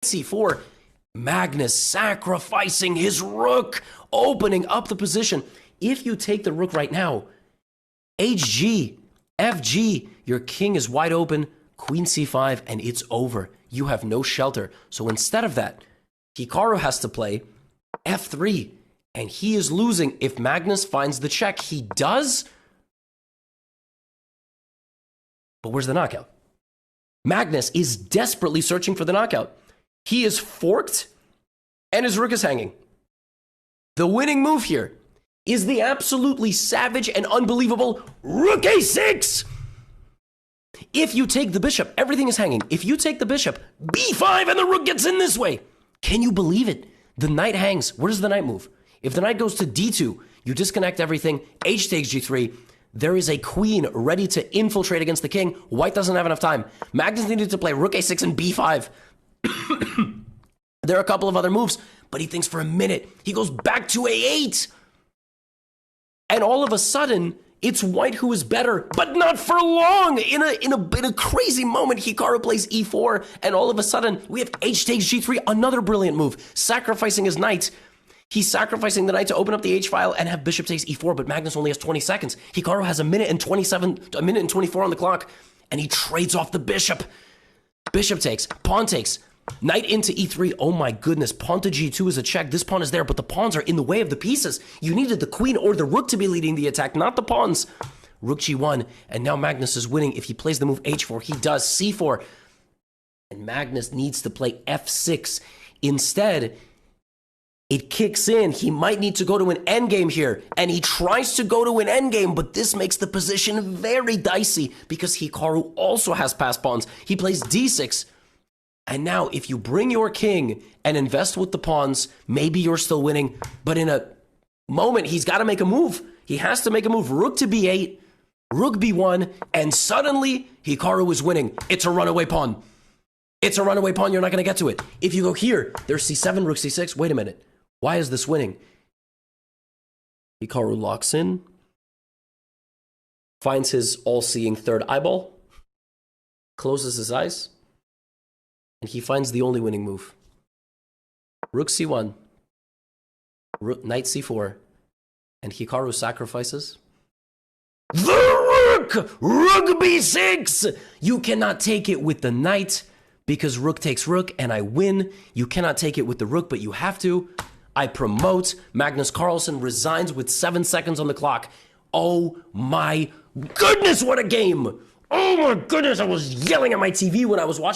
c4. Magnus sacrificing his rook, opening up the position. If you take the rook right now, HG, FG, your king is wide open, queen c5, and it's over. You have no shelter. So instead of that, Hikaru has to play f3, and he is losing. If Magnus finds the check, he does. But where's the knockout? Magnus is desperately searching for the knockout. He is forked, and his rook is hanging. The winning move here is the absolutely savage and unbelievable rook a6. If you take the bishop, everything is hanging. If you take the bishop, b5, and the rook gets in this way. Can you believe it? The knight hangs. Where does the knight move? If the knight goes to d2, you disconnect everything. H takes g3. There is a queen ready to infiltrate against the king. White doesn't have enough time. Magnus needed to play rook a6 and b5. There are a couple of other moves, but he thinks for a minute. He goes back to a8. And all of a sudden, it's white who is better, but not for long. In a crazy moment, Hikaru plays e4, and all of a sudden, we have h takes g3, another brilliant move, sacrificing his knight. He's sacrificing the knight to open up the h-file and have bishop takes e4, but Magnus only has 20 seconds. Hikaru has a minute and 24 on the clock, and he trades off the bishop. Bishop takes, pawn takes, knight into e3. Oh my goodness, pawn to g2 is a check. This pawn is there, but the pawns are in the way of the pieces. You needed the queen or the rook to be leading the attack, not the pawns. Rook g1, and now Magnus is winning. If he plays the move h4, he does c4. And Magnus needs to play f6. Instead, it kicks in. He might need to go to an endgame here, and he tries to go to an endgame, but this makes the position very dicey because Hikaru also has passed pawns. He plays d6. And now, if you bring your king and invest with the pawns, maybe you're still winning. But in a moment, he's got to make a move. He has to make a move. Rook to b8, rook b1, and suddenly, Hikaru is winning. It's a runaway pawn. It's a runaway pawn. You're not going to get to it. If you go here, there's c7, rook c6. Wait a minute. Why is this winning? Hikaru locks in, finds his all-seeing third eyeball, closes his eyes, and he finds the only winning move. Rook c1, knight c4, and Hikaru sacrifices. The rook! Rook b6! You cannot take it with the knight because rook takes rook and I win. You cannot take it with the rook, but you have to. I promote. Magnus Carlsen resigns with 7 seconds on the clock. Oh my goodness, what a game! Oh my goodness, I was yelling at my TV when I was watching.